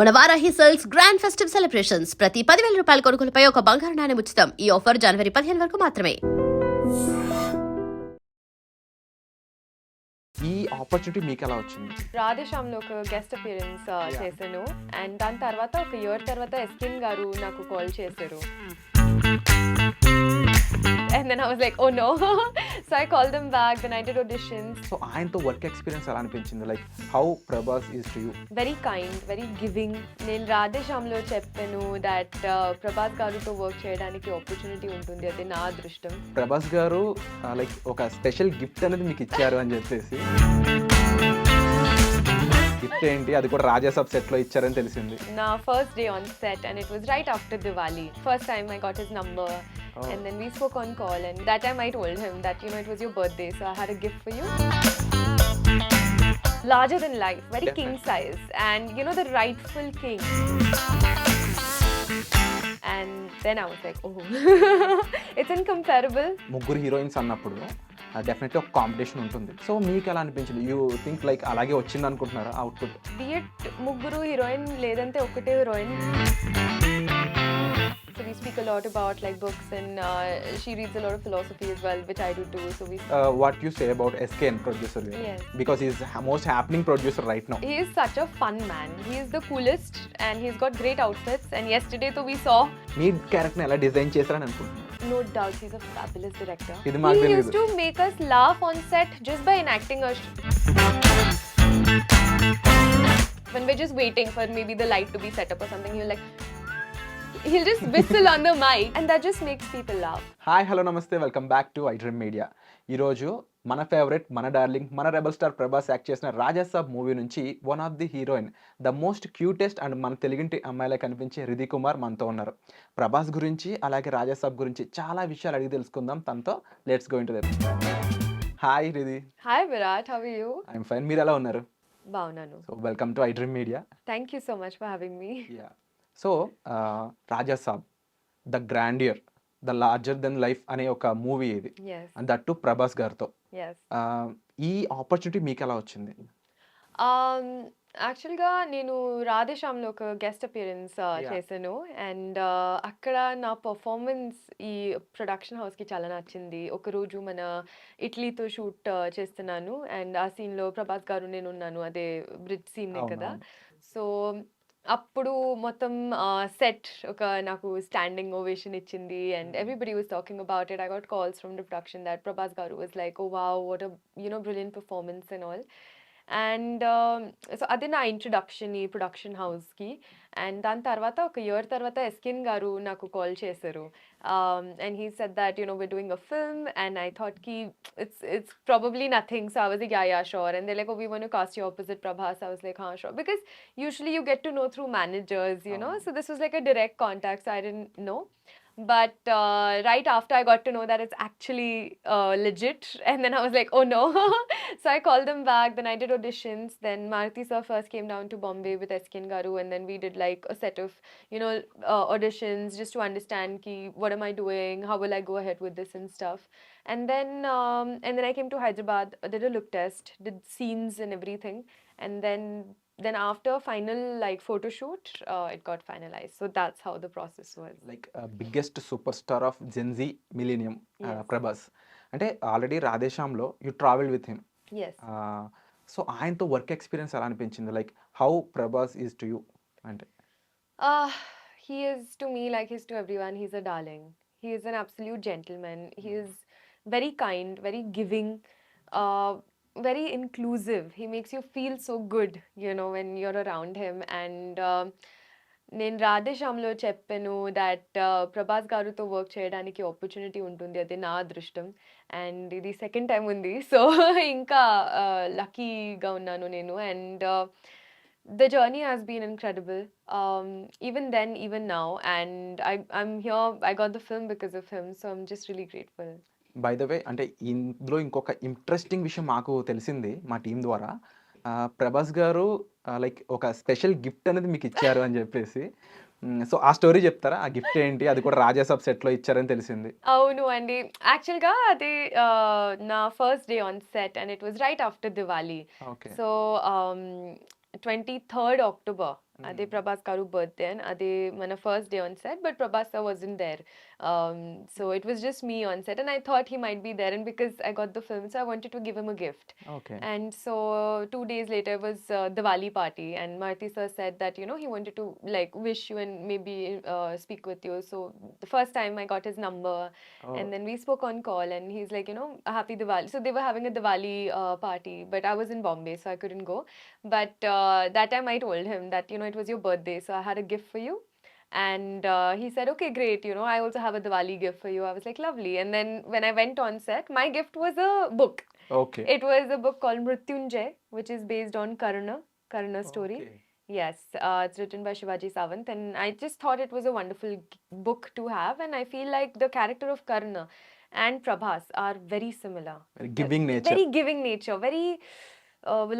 మన Varahi sales grand festive celebrations ప్రతి 10,000 రూపాయల కొనుగోలుపై ఒక బంగారు నాణెం ఉచితం. ఈ ఆఫర్ జనవరి 15 వరకు మాత్రమే. ఈ ఆపర్చునిటీ మీకు ఎలా వచ్చింది? రాధేశాబ్లో ఒక గెస్ట్ అపియరెన్స్ చేశాను అండ్ దాని తర్వాత ఒక ఇయర్ తర్వాత ఎస్కిన్ గారు నాకు కాల్ చేశారు. And then I was like, oh no. So I called them back, then I did auditions. So ఆయనతో వర్క్ ఎక్స్పీరియన్స్ ఎలా అనిపించింది? Like how Prabhas is to you? Very kind, very giving. నేను రాధేశాబ్లో చెప్పాను దట్ ప్రభాస్ గారితో వర్క్ చేయడానికి opportunity ఉంటుంది, అది నా అదృష్టం. ప్రభాస్ గారు లైక్ ఒక స్పెషల్ గిఫ్ట్ అనేది మీకు ఇచ్చారు అని చెప్పేసి, గిఫ్ట్ ఏంటి? అది కూడా రాజాసాబ్ సెట్ లో ఇచ్చారని తెలిసింది. నా first day on set and it was right after Diwali. First time I got his number. Oh. And then we spoke on call and that time I told him that it was your birthday, so I had a gift for you. Larger than life, very king size, and the rightful king. And then I was like, oh. It's incomparable. ముగ్గురు heroines అన్నప్పుడు definitely ఒక competition ఉంటుంది. So మీకు ఎలా అనిపించింది? You think like అలాగే వచ్చింది అనుకుంటున్నారా అవుట్పుట్? బియట్ ముగ్గురు హీరోయిన్ లేదంటే ఒకటే heroine. So we speak a lot about like books and she reads a lot of philosophy as well, which I do too. So we what you say about SKN producer? Yes. Because he's most happening producer right now. He is such a fun man. He is the coolest and he's got great outfits. And yesterday so we saw me character ఎలా design చేశారని అనుకుంటున్నాను. No doubt he's a fabulous director. He used to make us laugh on set just by enacting us. When we're just waiting for maybe the light to be set up or something, he'll just whistle on the mic and that just makes people laugh. Hi hello నమస్తే, welcome back to iDream media. ఈరోజు మన favourite, మన darling, మన rebel star Prabhas act చేసిన Raja Saab movie నుంచి one of the heroine, the most cutest and మన తెలుగింటి అమ్మాయిలా కనిపించే రిధి కుమార్ మనతో ఉన్నారు. ప్రభాస్ గురించి అలాగే రాజాసాబ్ గురించి చాలా విషయాలు అడిగి తెలుసుకుందాం తనతో. Let's go into that. Hi Ridhi. Hi Virat, how are you? I'm fine. మీరు ఎలా ఉన్నారు? బాగున్నాను. So welcome to iDream media. Thank you so much for having me. So Rajasaab, the grandeur, the larger than life అనే ఒక movie ఇది. Yes. And that to Prabhas గారితో. Yes. ఈ opportunity మీకు ఎలా వచ్చింది? యాక్చువల్గా నేను రాధేశాబ్లో ఒక గెస్ట్ అపియరెన్స్ చేశాను అండ్ అక్కడ నా పర్ఫార్మెన్స్ ఈ ప్రొడక్షన్ హౌస్కి చాలా నచ్చింది. ఒకరోజు మన ఇటలీతో షూట్ చేస్తున్నాను అండ్ ఆ సీన్లో ప్రభాస్ గారు నేను ఉన్నాను, అదే బ్రిడ్జ్ సీన్నే కదా. సో అప్పుడు మొత్తం సెట్ ఒక నాకు స్టాండింగ్ ఓవేషన్ ఇచ్చింది and everybody was talking about it. I got calls from the production that Prabhas garu was like, oh wow, what a brilliant performance and all. And so అదే నా ఇంట్రొడక్షన్ ఈ production హౌస్కి. And దాని తర్వాత ఒక ఇయర్ తర్వాత ఎస్కిన్ గారు నాకు కాల్ చేశారు and he said that we're doing a film and I thought ki it's probably nothing, so I was like yeah sure. And they're like, oh, we want to cast you opposite Prabhas. I was like sure, because usually you get to know through managers, so this was like a direct contact, so I didn't know. But right after I got to know that it's actually legit, and then I was like, oh no. So I called them back, then I did auditions, then Maruti sir first came down to Bombay with Eskin Garu, and then we did like a set of auditions just to understand ki what am I doing, how will I go ahead with this and stuff. And then I came to Hyderabad, did a look test, did scenes and everything, and then after final like photo shoot it got finalized. So that's how the process was. Like biggest superstar of Gen Z millennium, Prabhas. అంటే already రాధేశాంలో you travel with him. Yes. So ఆయనతో work experience ఎలా అనిపించింది? Like how Prabhas is to you? అంటే he is to me like he's to everyone. He's a darling. He is an absolute gentleman. He is very kind, very giving, very inclusive. He makes you feel so good when you're around him. And నేను రాధేశాబ్లో చెప్పాను that Prabhas గారితో work చేయడానికి opportunity ఉంటుంది, అది నా అదృష్టం. And ఇది second time ఉంది, సో ఇంకా లక్కీగా ఉన్నాను నేను. And the journey has been incredible, even then, even now. And I'm here, I got the film because of him, so I'm just really grateful. By the way, అంటే ఇందులో ఇంకొక interesting విషయం మాకు తెలిసింది మా టీం ద్వారా. ప్రభాస్ గారు లైక్ ఒక స్పెషల్ గిఫ్ట్ అనేది మీకు ఇచ్చారు అని చెప్పేసి. సో ఆ స్టోరీ చెప్తారా? ఆ గిఫ్ట్ ఏంటి? అది కూడా రాజాసాబ్ సెట్ లో ఇచ్చారని తెలిసింది. అవును అండి, యాక్చువల్గా అది నా first day on set and it was right after Diwali. Okay. So 23rd October అదే ప్రభాస్ గారు బర్త్డే అండ్ అదే మన first day on set, but Prabhas sir wasn't there. So it was just me on set and I thought he might be there, and because I got the film, so I wanted to give him a gift. Okay. And so 2 days later was Diwali party, and Maruti sir said that he wanted to like wish you and maybe speak with you. So the first time I got his number, oh! and then we spoke on call, and he's like, happy Diwali. So they were having a Diwali party, but I was in Bombay, so I couldn't go. But that time I told him that it was your birthday, so I had a gift for you. And he said, okay, great, I also have a Diwali gift for you. I was like, lovely. And then when I went on set, my gift was a book. Okay. It was a book called Mrityunjay, which is based on Karna story. Okay. Yes, it's written by Shivaji Savant, and I just thought it was a wonderful book to have. And I feel like the character of Karna and Prabhas are very similar. Giving nature. Very giving nature, very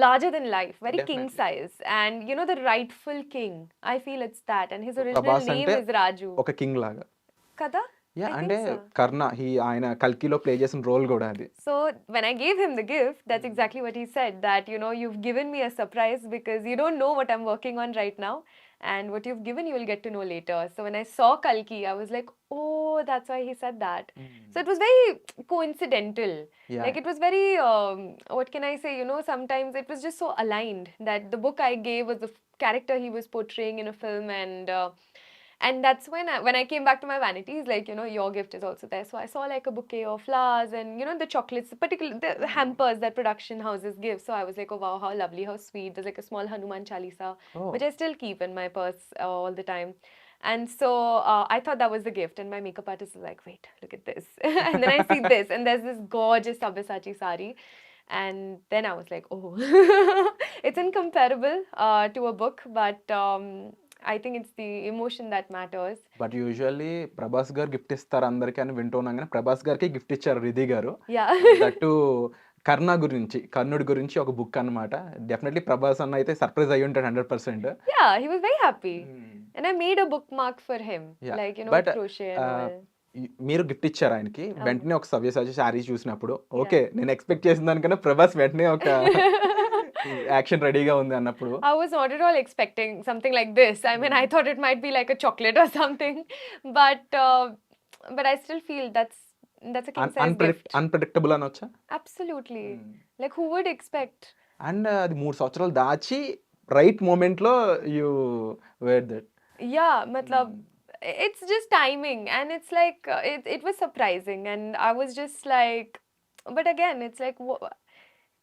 larger than life, very king Definitely. size, and the rightful king. I feel it's that, and his original Prabhas name అంటే is Raju. ఒక king లాగా. Kada? Yeah I అంటే think so. కర్ణ ఆయన కల్కిలో play చేసిన role కూడా అది. So when I gave him the gift, that's exactly what he said, that you've given me a surprise because you don't know what I'm working on right now, and what you've given you will get to know later. So when I saw Kalki, I was like, oh, that's why he said that. So it was very coincidental. Yeah. Like it was very, what can I say, sometimes it was just so aligned that the book I gave was the character he was portraying in a film, and that's when I came back to my vanity, he's like, your gift is also there. So I saw like a bouquet of flowers and, the chocolates, particularly the hampers that production houses give. So I was like, oh wow, how lovely, how sweet. There's like a small Hanuman Chalisa, Oh. which I still keep in my purse all the time. And so I thought that was the gift. And my makeup artist was like, wait, look at this. And then I see this, and there's this gorgeous Sabyasachi sari. And then I was like, oh, it's incomparable to a book, but I think it's the emotion that matters. But usually Prabhas గారు gift ఇస్తారు అందరికీ అని వింటూ ఉన్నాం, కానీ ప్రభాస్ గారికి gift ఇచ్చారు రిధి గారు. Yeah. దట్టు కర్ణుడి గురించి ఒక బుక్ అన్నమాట. డెఫినెట్లీ ప్రభాస్ అన్న అయితే సర్ప్రైజ్ అయ్యి ఉంటాడు 100%. Yeah, he was very happy. And I made a bookmark for him. Yeah. Like, But, with crochet and all. మీరు గిఫ్ట్ ఇచ్చారు ఆయనకి. వెంటనే ఒక సవ్యసాచి శారీ చూసినప్పుడు Yeah. ఓకే నేను ఎక్స్పెక్ట్ చేసిన దానికన్నా ప్రభాస్ వెంటనే ఒక యాక్షన్ రెడీగా ఉంది అన్నప్పుడు I was not at all expecting something like this. I mean, I thought it might be like a chocolate or something. But I still feel that's a king size gift. Unpredictable అనొచ్చా? Absolutely. Like, who would expect? And అది 3 సంవత్సరాలు దాచి right moment లో you wear that. Yeah, matlab, it's just timing, and it's like it was surprising, and I was just like, but again, it's like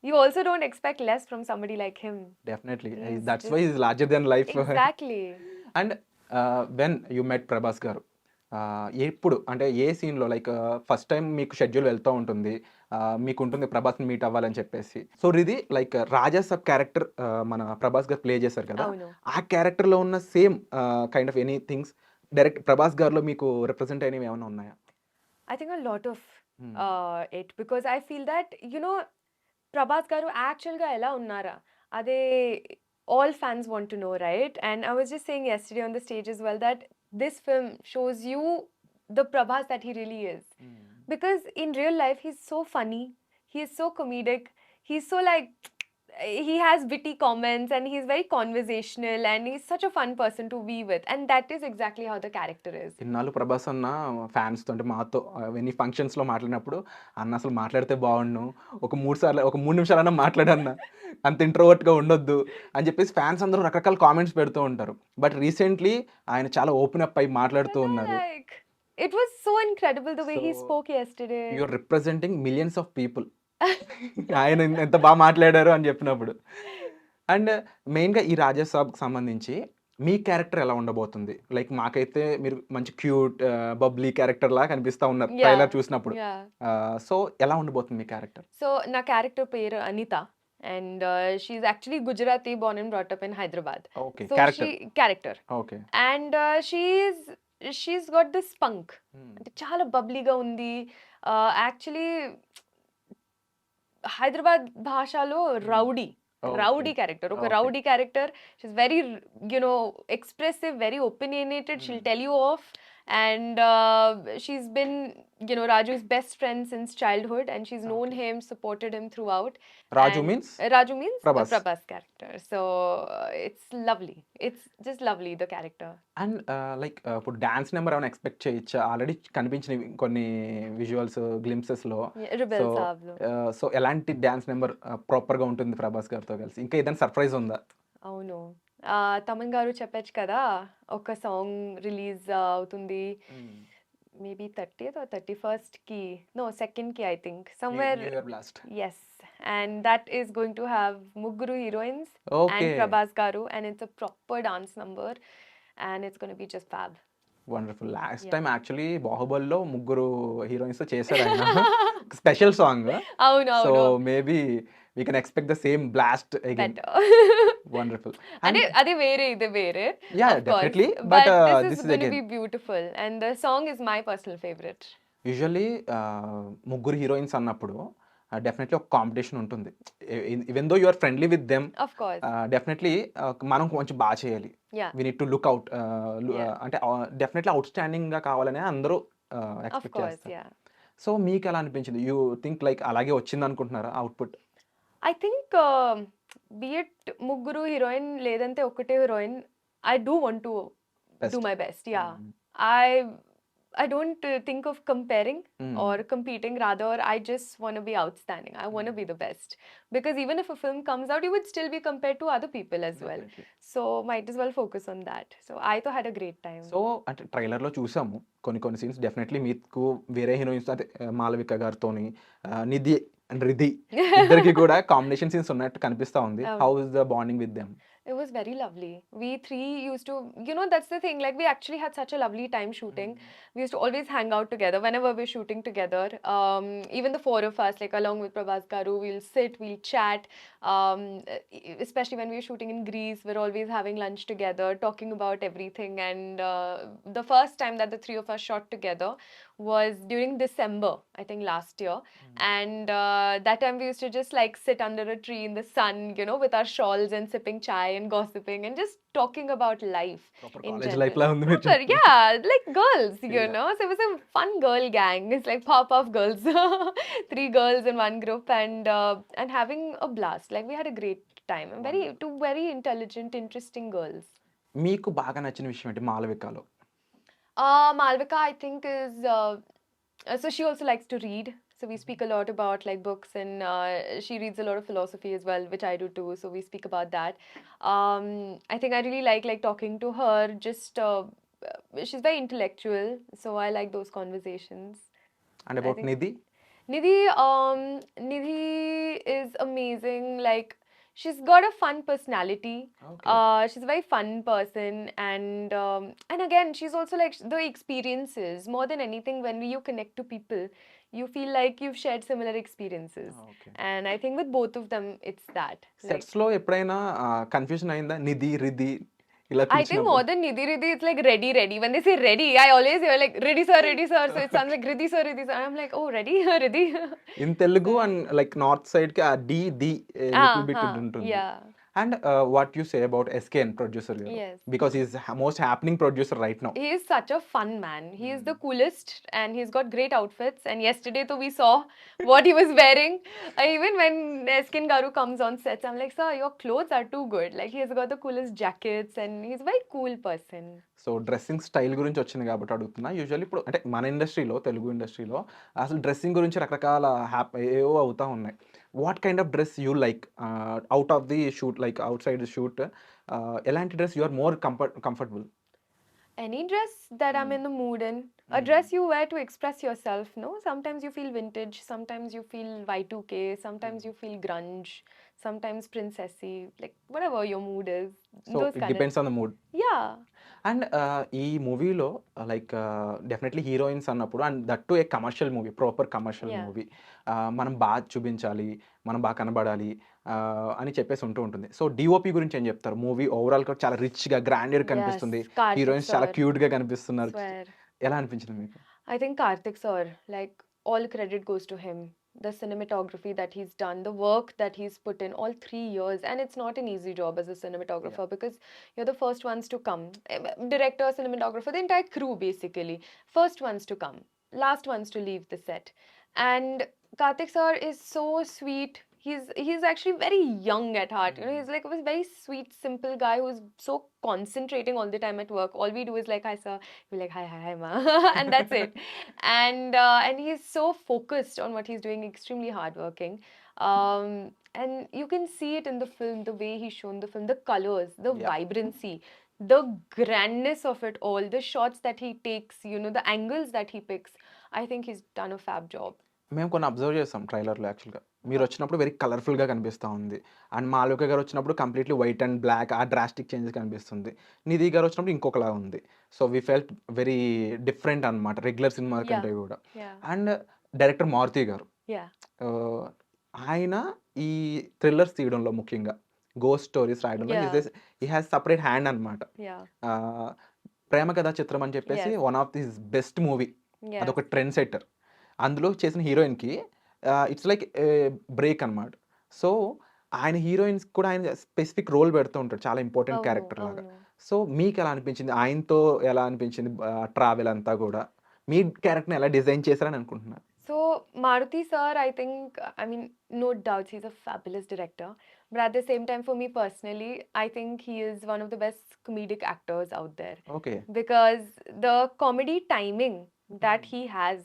you also don't expect less from somebody like him. Definitely He's that's just- why is larger than life. Exactly. And when you met Prabhas garu, ఎప్పుడు అంటే ఏ సీన్లో like first time మీకు schedule వెళ్తూ ఉంటుంది, మీకు ఉంటుంది ప్రభాస్ని meet అవ్వాలని చెప్పేసి. సో ఇది లైక్ రాజాసాబ్ క్యారెక్టర్ మన ప్రభాస్ గారు ప్లే చేశారు కదా, అవును. ఆ క్యారెక్టర్లో ఉన్న same kind of any things direct Prabhas గారిలో మీకు రిప్రజెంట్ అయినవి ఏమైనా ఉన్నాయా? I think a lot of it, because I feel that Prabhas garu actual ga ela unnara ade all fans want to know, right? And I was just saying yesterday on the stage as well that this film shows you the Prabhas that he really is, because in real life he's so funny, he is so comedic, he's so like, he has witty comments, and he's very conversational, and he's such a fun person to be with, and that is exactly how the character is. ఇన్నాళ్ళు ప్రభాస్ అన్న ఫ్యాన్స్తో అంటే మాతో ఎన్ని ఫంక్షన్స్లో మాట్లాడినప్పుడు అన్న అసలు మాట్లాడితే బాగుండు, ఒక 3 నిమిషాలన్నా మాట్లాడన్నా, అంత ఇంట్రోవర్ట్గా ఉండొద్దు అని చెప్పేసి ఫ్యాన్స్ అందరూ రకరకాల కామెంట్స్ పెడుతూ ఉంటారు. బట్ రీసెంట్లీ ఆయన చాలా ఓపెన్ అప్ అయి మాట్లాడుతూ ఉన్నారు. Like, it was so incredible the way he So, spoke yesterday. You're representing millions of people. ఆయన ఎంత బాగా మాట్లాడారు అని చెప్పినప్పుడు. అండ్ మెయిన్గా ఈ రాజాసాబ్కి సంబంధించి మీ క్యారెక్టర్ ఎలా ఉండబోతుంది? లైక్ మాకైతే మీరు మంచి క్యూట్ బబ్లీ క్యారెక్టర్ లా కనిపిస్తా ఉన్నారు Yeah. ట్రైలర్ చూసినప్పుడు. Yeah. సో ఎలా ఉండబోతుంది మీ character? So, na character peru Anita, and she's actually Gujarati, born and brought up in Hyderabad. Okay So character, okay. and she's got this spunk. అంటే చాలా బబ్లీగా ఉంది. Actually Hyderabad భాషలో rowdy character, ఒక Okay. Rowdy character. She's very expressive, very opinionated, she'll tell you off, and she's been, Raju's best friend since childhood, and she's known him, supported him throughout. Raju And means Raju means the Prabhas. Prabhas character. So it's lovely. It's just lovely, the character. And like ఇప్పుడు dance number ఏమైనా expect చేయొచ్చా? ఆల్రెడీ కనిపించినవి కొన్ని visuals గ్లింప్సెస్లో. Yeah, Rebel so Saab lo. So ఎలాంటి dance number ప్రాపర్గా ఉంటుంది ప్రభాస్ గారితో కలిసి? ఇంకా ఏదైనా సర్ప్రైజ్ ఉందా? అవును. తమన్ గారు చెప్పొచ్చు కదా, ఒక సాంగ్ రిలీజ్ అవుతుంది మేబీ 30th or 31st కి, నో 2nd కి, I think somewhere. New year blast. Yes, and that is going to have ముగ్గురు heroines and okay, Prabhas garu, and it's a proper dance number, and it's going to be just fab. Wonderful. Last Yeah. Time actually బాహుబలిలో ముగ్గురు heroines తో చేశారు ఆయన special song. అవును so అవును, maybe we can expect the same blast again. better. Wonderful. అంటే అది వేరే, ఇది వేరే, yeah, of course, definitely, but but this this is is going to again be beautiful, and the song is my personal favorite. Usually ముగ్గురు heroines అన్నప్పుడు definitely ఒక competition ఉంటుంది. Even though you are friendly with them, Of course. Definitely మనం కొంచెం బాగా చేయాలి. Yeah, we need to look out, Yeah. అంటే definitely out standing గా కావాలని అందరూ of ఎక్స్పెక్ట్ course, చేస్తారు. yeah. సో మీకు ఎలా అనిపించింది? యూ థింక్ లైక్ అలాగే వచ్చింది అనుకుంటున్నారా output? I think be it ముగ్గురు హీరోయిన్ లేదంటే ఒకటే heroine, I do want to do my best. Yeah, I don't think of comparing or competing. Rather, I just want to be outstanding. I want to be the best, because even if a film comes out, you would still be compared to other people as well. So might as well focus on that. So I too had a great time. So అంటే ట్రైలర్లో చూసాము కొన్ని scenes. Definitely మీకు వేరే heroines అంటే మాలవిక గారితోని నిధి and Ridhi ఇద్దరికి కూడా combination scenes ఉన్నట్టు కనిపిస్తా ఉంది. How is the bonding with them? It was very lovely. We three used to, that's the thing. Like, we actually had such a lovely time shooting. We used to always hang out together whenever we're shooting together. Even the four of us, like along with Prabhas garu, we'll sit, we'll chat. Especially when we were shooting in Greece, we're always having lunch together, talking about everything. And the first time that the three of us shot together was during December, I think last year. And that time we used to just like sit under a tree in the sun, with our shawls and sipping chai and gossiping and just talking about life in college general. Life లా ఉంది మీరు Proper, yeah, like girls, Yeah. So it was a fun girl gang. It's like pop girls, 3 girls in one group, and having a blast. Like, we had a great time. And two very intelligent, interesting girls. మీకు బాగా నచ్చిన విషయం ఏంటి మాలవికలో? Malvika, I think, is so she also likes to read. So we speak a lot about like books, and she reads a lot of philosophy as well, which I do too. So we speak about that. I think I really like talking to her. Just she's very intellectual, so I like those conversations. And about think- Nidhi? Nidhi is amazing. Like, she's got a fun personality. She's a very fun person, and again, she's also like the experiences more than anything. When you connect to people, you feel like you've shared similar experiences, and I think with both of them, it's that. Like, sets లో ఎప్పుడైనా confusion అయిందా నిధి రిధి ఇలా I think more than Nidhi Riddhi, it's like ready. When they say ready, I always hear like ready sir. So it sounds like Riddhi sir. I'm like, oh, ready, Riddhi. In Telugu and like north side కి ఆ D the little bit ఉంటుంది. Yeah. And what you say about SKN producer గారు? Yes. Because he is most happening producer right now. He is such a fun man. He is the coolest, and he's got great outfits. And yesterday, though, we saw what he was wearing. Even when Eskin Garu comes on sets, I'm like, sir, your clothes are too good. Like, he's got the coolest jackets, and he's a very cool person. So dressing style గురించి వచ్చింది కాబట్టి అడుగుతున్నా. Usually ఇప్పుడు అంటే మన ఇండస్ట్రీలో, తెలుగు ఇండస్ట్రీలో అసలు డ్రెస్సింగ్ గురించి రకరకాల ఏవో అవుతా ఉన్నాయి. What kind of dress you like out of the shoot, like outside shoot? ఎలాంటి dress you are more comfortable? Any dress that I'm in the mood in. A dress you wear to express yourself, no? Sometimes you feel vintage, sometimes you feel Y2K, sometimes you feel grunge, sometimes princessy, like whatever your mood is. So Those it kind of. Depends on the mood. Yeah. And ఈ మూవీలో like definitely heroines అన్నప్పుడు, and that to a commercial movie, proper commercial Yeah. Movie, మనం బాగా చూపించాలి, మనం బాగా కనబడాలి అని చెప్పేసి ఉంటుంది. సో డిఓపి గురించి ఏం చెప్తారు? మూవీ ఓవరాల్ గా చాలా రిచ్ గా గ్రాండెడ్ కనిపిస్తుంది, Yes, Karthik హీరోయిన్స్ చాలా sir. క్యూట్ గా కనిపిస్తున్నారు. Swear. ఎలా అనిపించింది మీకు? I think Karthik sir, like, all credit goes to him. the cinematography that he's done, the work that he's put in all 3 years. And it's not an easy job as a cinematographer because you're the first ones to come. Director, cinematographer, the entire crew basically. First ones to come, last ones to leave the set. And Karthik sir is so sweet. He's actually very young at heart. You know, he's like a very sweet, simple guy who's so concentrating all the time at work. All we do is like, hi sir. We're like, hi ma, and that's it. And he's so focused on what he's doing, extremely hardworking. And you can see it in the film, the way he's shown the film, the colors, the Yeah. vibrancy, the grandness of it all, the shots that he takes, you know, the angles that he picks. I think he's done a fab job. మేము కొన్ని observe చేసాం ట్రైలర్లో యాక్చువల్గా. మీరు వచ్చినప్పుడు very కలర్ఫుల్గా కనిపిస్తూ ఉంది. అండ్ మాళవిక గారు వచ్చినప్పుడు కంప్లీట్లీ వైట్ అండ్ బ్లాక్ ఆ డ్రాస్టిక్ చేంజెస్ కనిపిస్తుంది. నిధి గారు వచ్చినప్పుడు ఇంకొకలా ఉంది. So we felt very different అనమాట రెగ్యులర్ సినిమా Yeah. కంటే కూడా. Yeah. అండ్ డైరెక్టర్ మారుతి గారు Yeah. ఆయన ఈ థ్రిల్లర్స్ తీయడంలో ముఖ్యంగా గోస్ట్ స్టోరీస్ రాయడంలో Yeah. He has separate hand అనమాట. Yeah. ప్రేమ కథా చిత్రం అని చెప్పేసి Yes. One of this best movie. Yes. అదొక ట్రెండ్ సెట్టర్. అందులో చేసిన హీరోయిన్కి ఇట్స్ లైక్ బ్రేక్ అనమాట. సో ఆయన హీరోయిన్స్ కూడా ఆయన స్పెసిఫిక్ రోల్ పెడుతూ ఉంటాడు చాలా ఇంపార్టెంట్ అవును, క్యారెక్టర్ లాగా. అవును. సో మీకు ఎలా అనిపించింది ఆయనతో ఎలా అనిపించింది ట్రావెల్ అంతా కూడా మీ క్యారెక్టర్ని ఎలా డిజైన్ చేశారని అనుకుంటున్నారు? So Maruti sir, I think, I mean, no doubts, he's a fabulous director. But at the same time, for me personally, I think he is one of the best comedic actors out there. Okay. Because the comedy timing that he has,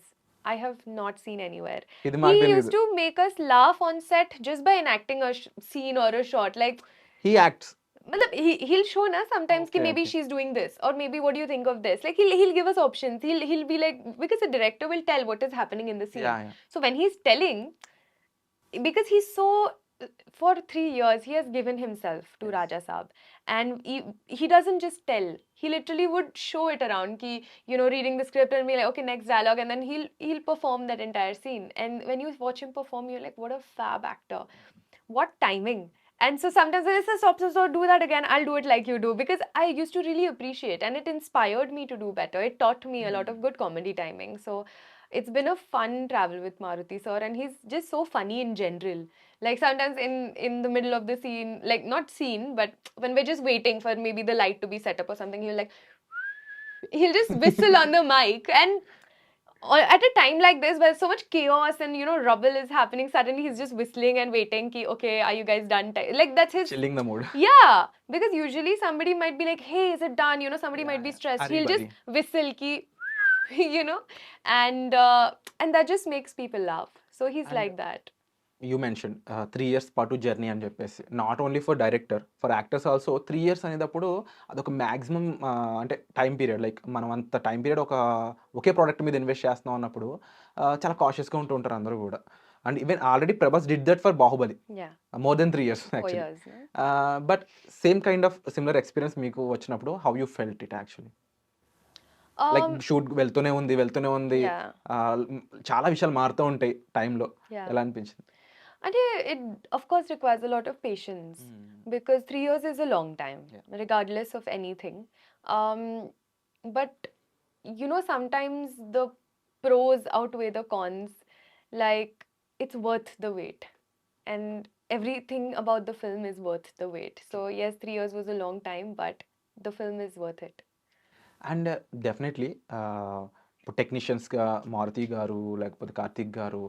I have not seen anywhere. ఇది He మాకు used తెలియదు. to make us laugh on set just by enacting a scene or a shot. Like, he acts. matlab, he'll show na sometimes ki Okay, maybe okay. she's doing this, or maybe what do you think of this? Like he'll give us options. He'll be like, because the director will tell what is happening in the scene. Yeah, yeah. So when he's telling, because he's so, for 3 years he has given himself to Yes. Rajasaab, and he doesn't just tell. He literally would show it around ki, you know, reading the script and be like, okay, next dialogue, and then he'll perform that entire scene. And when you watch him perform, you're like, what a fab actor. What timing. And so sometimes I say, stop, do that again. I'll do it like you do, because I used to really appreciate, and it inspired me to do better. It taught me a lot of good comedy timing. So it's been a fun travel with Maruti sir, and he's just so funny in general. Like sometimes in the middle of the scene, like not scene, but when we're just waiting for maybe the light to be set up or something, he'll just whistle on the mic, and at a time like this where so much chaos and, you know, rubble is happening, suddenly he's just whistling and waiting ki, okay, are you guys done? Like that's his. Chilling the mood. Yeah, because usually somebody might be like, hey, is it done? You know, somebody might be Yeah, stressed. hurry, He'll just buddy. whistle ki, you know, and that just makes people laugh. So he's And like that. You mention 3 years పాటు journey అని చెప్పేసి not only for director for actors also 3 years అనేటప్పుడు అదొక maximum అంటే time period like మనం అంత time period ఒకే product మీద invest చేస్తున్నాం అన్నప్పుడు చాలా కాషియస్గా ఉంటూ ఉంటారు అందరూ కూడా. And even already Prabhas did that for Baahubali Yeah. More than 3 years 4 actually. years. No? But same kind of similar experience మీకు వచ్చినప్పుడు how you felt it actually? Like shoot వెళ్తూనే ఉంది Yeah. చాలా విషయాలు మారుతూ ఉంటాయి టైంలో. Yeah. ఎలా అనిపించింది? And it of course requires a lot of patience, because 3 years is a long time, Yeah. regardless of anything. Um, but you know, sometimes the pros outweigh the cons. Like, it's worth the wait, and everything about the film is worth the wait. So yes, 3 years was a long time, but the film is worth it. And definitely ఇప్పుడు టెక్నీషియన్స్గా మారుతి గారు లేకపోతే కార్తిక్ గారు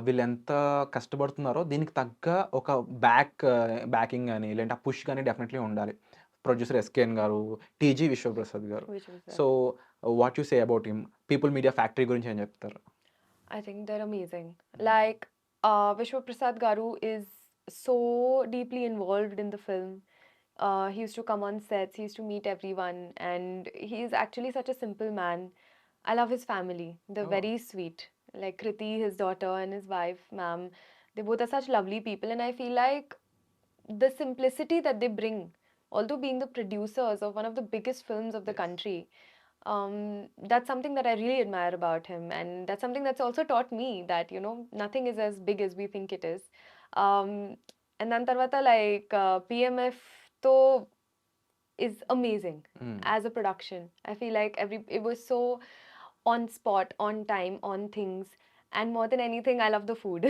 వీళ్ళు ఎంత కష్టపడుతున్నారో దీనికి తగ్గ ఒక backing కానీ లేదంటే ఆ పుష్ కానీ డెఫినెట్లీ ఉండాలి. ప్రొడ్యూసర్ ఎస్కేఎన్ గారు, టీజీ విశ్వప్రసాద్ గారు. Which was so what you say about him? People media factory గురించి ఏం చెప్తారు? I think they're amazing. Like, Vishwa Prasad Garu is so deeply involved in the film. He used to come on sets, he used to meet everyone, and he's actually such a simple man. I love his family. They're Oh. very sweet. Like Kriti, his daughter, and his wife, ma'am. They both are such lovely people, and I feel like the simplicity that they bring, although being the producers of one of the biggest films of the Yes. country, that's something that I really admire about him, and that's something that's also taught me that, you know, nothing is as big as we think it is. Um, and then tarvata, like, PMF to is amazing as a production. I feel like it was so on spot, on time, on things, And more than anything, I love the food.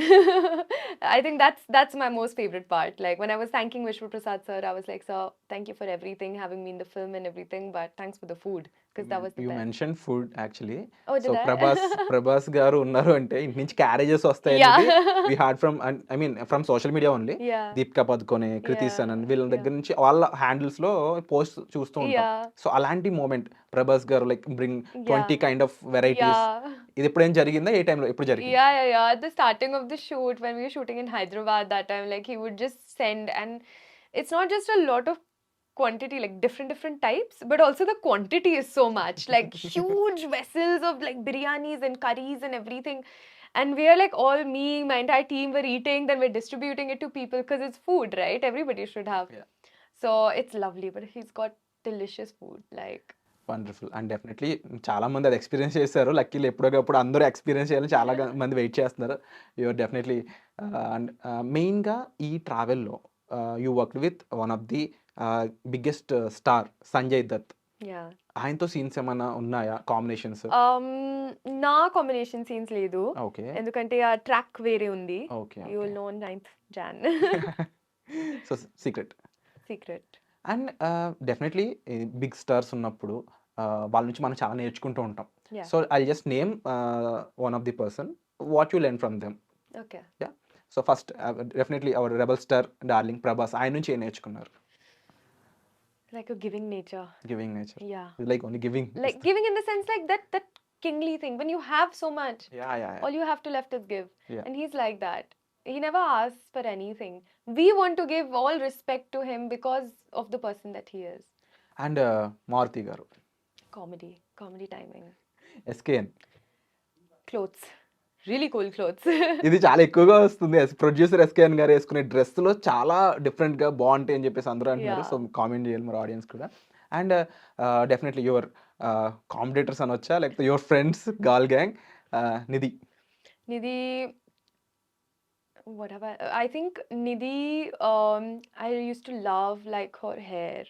I think that's my most favorite part. Like when I was thanking Vishnu Prasad sir, I was like, sir, thank you for everything, having me in the film and everything, but thanks for the food because that was the you best. Mention food actually. Oh, so did I? Prabhas garu ఉన్నారు అంటే ఇంటి నుంచి carriages వస్తాయి Yeah. అనేది we heard from, I mean from social media only. Yeah. Deepika Padukone, Kriti Yeah. Sanon వీళ్ళ Yeah. దగ్గర నుంచి వాళ్ళ హ్యాండిల్స్ లో పోస్ట్ చూస్తూ ఉంటాం. Yeah. సో అలాంటి మూమెంట్ ప్రభాస్ గారు like bring 20 Yeah. Kind of varieties, Yeah. ఇది ఎప్పుడేం జరిగిందా, ఏ టైంలో ఎప్పుడు జరిగింది? Yeah. At the starting of the shoot, when we were shooting in Hyderabad that time, like he would just send, and it's not just a lot of quantity, like different types, but also the quantity is so much, like huge vessels of like biryanis and curries and everything. And we are like all me, my entire team were eating, then we're distributing it to people because it's food, right? Everybody should have. Yeah. So it's lovely, but he's got delicious food, like. Wonderful. And definitely చాలా మంది అది experience చేశారు. లక్కీలు ఎప్పటికప్పుడు అందరూ experience చేయాలని చాలా మంది wait చేస్తున్నారు. You're definitely. అండ్ మెయిన్గా ఈ ట్రావెల్లో you work with one of the biggest star Sanjay Dutt. Yeah. ఆయనతో సీన్స్ ఏమైనా ఉన్నాయా, కాంబినేషన్స్? నా కాంబినేషన్ సీన్స్ లేదు, ఓకే ఎందుకంటే ఆ ట్రాక్ వేరే ఉంది. Okay you will know 9th Jan. So secret. Secret. And definitely big stars ఉన్నప్పుడు వాళ్ళ నుంచి మనం చాలా నేర్చుకుంటూ ఉంటాం. Yeah. So I just name one of the person, what you learn from them. Okay. Yeah. So first definitely our rebel star darling Prabhas, ఆయన నుంచి ఏం నేర్చుకున్నారు? Like a giving nature. Giving nature. Yeah. Like only giving. Like giving in the sense like that kingly thing. When you have so much, yeah all you have to left is give. Yeah. And he's like that. He never asks for anything. We want to give all respect to him because of the person that he is. And Maruthi garu, Comedy timing. SKN. Clothes. Really cool clothes. ఇది చాలా ఎక్కువగా వస్తుంది. Producer SKN గారు వేసుకునే డ్రెస్లో చాలా డిఫరెంట్గా బాగుంటాయి అని చెప్పేసి అందరూ అంటున్నారు. Yeah. సో కామెంట్ చేయాలి మరి ఆడియన్స్ కూడా. అండ్ డెఫినెట్లీ యువర్ కాంపిటేటర్స్ అనొచ్చా, లేకపోతే your friends girl gang, Nidhi. Nidhi, what have I think Nidhi, I used to love like her hair.